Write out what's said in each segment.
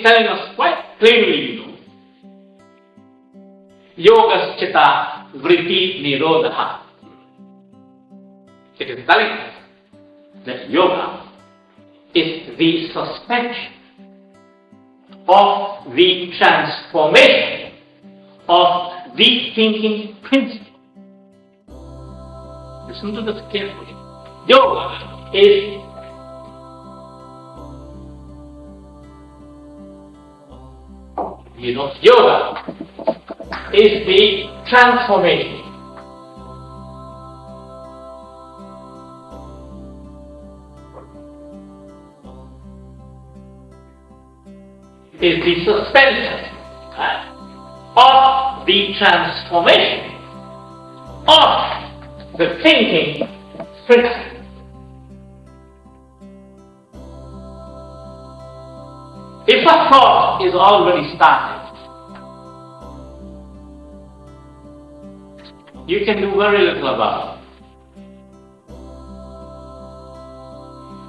telling us quite clearly, Yoga Chitta Vritti Nirodha. It is telling us that yoga is the suspension of the transformation of the thinking principle. Listen to this carefully. Yoga is yoga is the transformation. Is the suspension of the transformation of the thinking principle. If a thought is already started, you can do very little about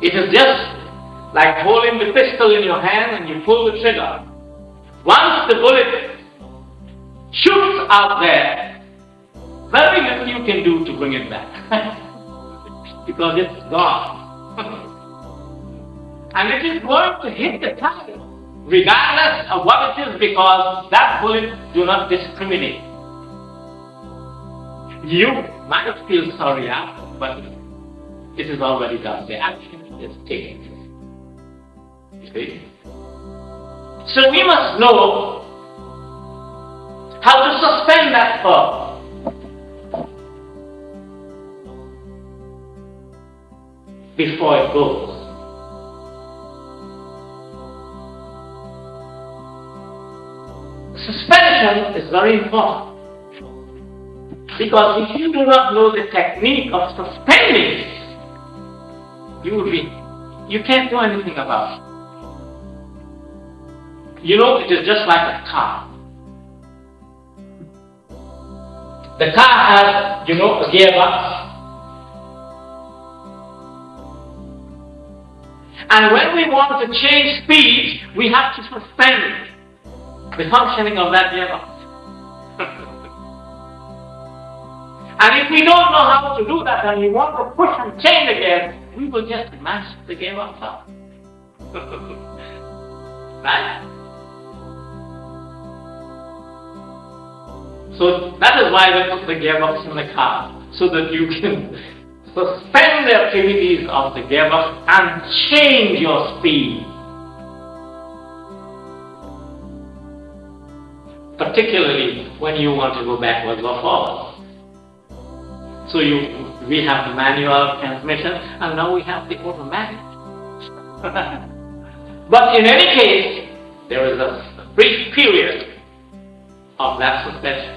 it. It is just like holding the pistol in your hand and you pull the trigger. Once the bullet shoots out there, very little you can do to bring it back. Because it's gone. And it is going to hit the target, regardless of what it is, because that bullet do not discriminate. You might feel sorry after, but it is already done. The action is taken. You see? So we must know how to suspend that thought. Before it goes. Suspension is very important. Because if you do not know the technique of suspending, you can't do anything about it. You know, it is just like a car. The car has, a gearbox. And when we want to change speed, we have to suspend the functioning of that gearbox. And if we don't know how to do that and we want to push and change again, we will just mash the gearbox up. Right? So that is why they put the gearbox in the car, so that you can suspend the activities of the gearbox and change your speed. Particularly when you want to go backwards or forwards. So we have the manual transmission and now we have the automatic. But in any case, there is a brief period of that suspension.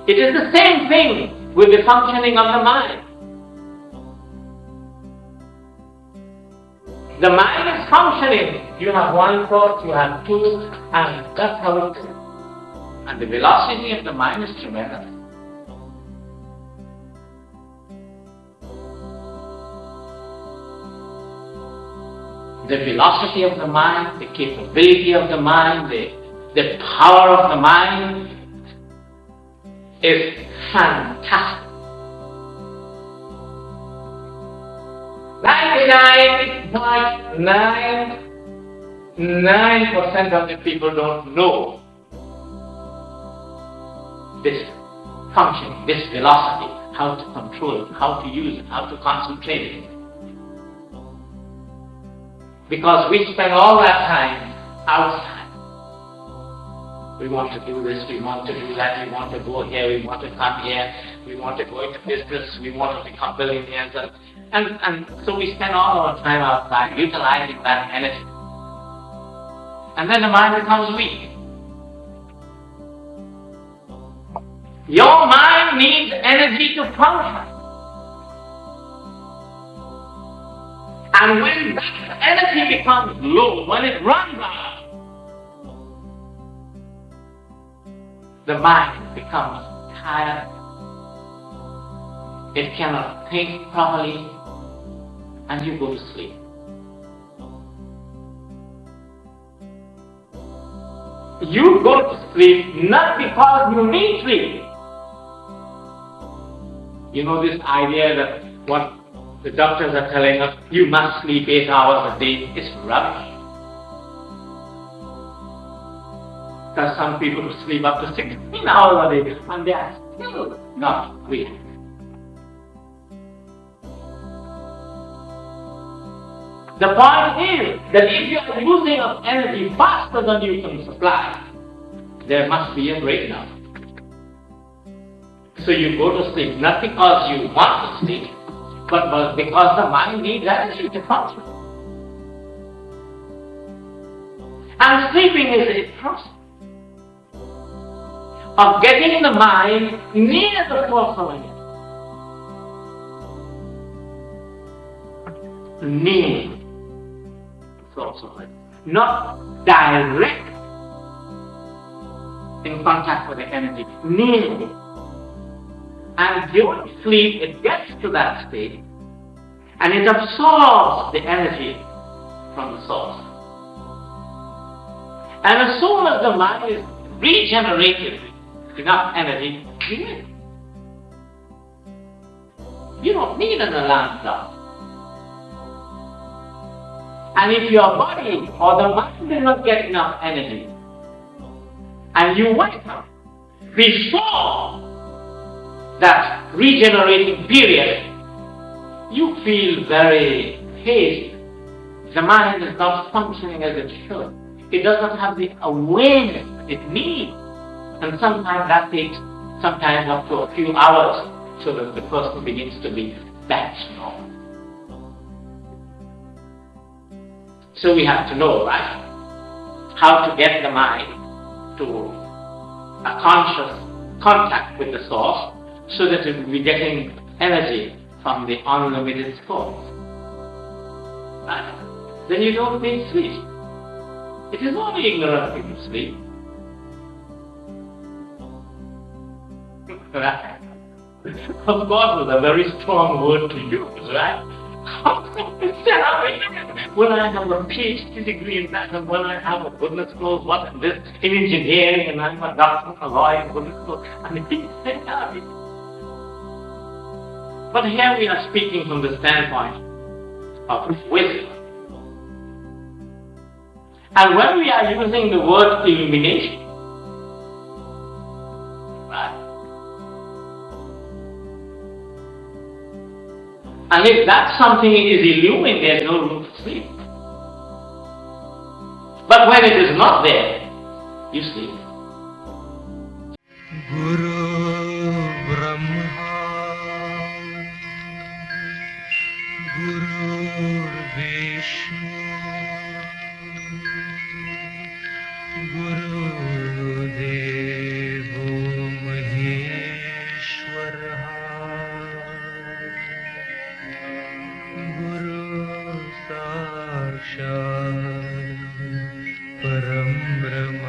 It is the same thing with the functioning of the mind. The mind is functioning. You have one thought, you have two, and that's how it is. And the velocity of the mind is tremendous. The velocity of the mind, the capability of the mind, the power of the mind is fantastic. 99.99% of the people don't know this function, this velocity, how to control it, how to use it, how to concentrate it. Because we spend all that time outside. We want to do this, we want to do that, we want to go here, we want to come here, we want to go into business, we want to become billionaires, and so we spend all our time outside utilizing that energy. And then the mind becomes weak. Your mind needs energy to function. And when that energy becomes low, when it runs out, the mind becomes tired. It cannot think properly, and you go to sleep. You go to sleep not because you need sleep. You know this idea that what the doctors are telling us, you must sleep 8 hours a day, is rubbish. Because some people sleep up to 16 hours a day and they are still not awake. The point is that if you are using up energy faster than you can supply, there must be a breakdown. So you go to sleep not because you want to sleep, but because the mind needs energy to function. And sleeping is a process of getting the mind near the source of energy. Near the source of energy. Not direct in contact with the energy. Near it. And during sleep, it gets to that state and it absorbs the energy from the source. And as soon as the mind is regenerated enough energy, you don't need an alarm clock. And if your body or the mind does not get enough energy, and you wake up before that regenerating period, you feel very hazy. The mind is not functioning as it should. It doesn't have the awareness it needs. And sometimes that takes sometimes up to a few hours so that the person begins to be back to normal. So we have to know, right, how to get the mind to a conscious contact with the source so that it will be getting energy from the unlimited source. Right? Then you don't need sleep. It is only ignorant people sleep. Right? Of course, it's a very strong word to use, right? Will I have a PhD degree in that, and will I have a goodness knows what in this in engineering, and I'm a doctor, a lawyer, goodness knows, and things like that. But here we are speaking from the standpoint of wisdom. And when we are using the word illumination, right? And if that something is illumined, there's no room for sleep. But when it is not there, you sleep. Guru Brahma, Guru Vishnu, Guru Devo Maheshwara, Guru Sakshat Param Brahma.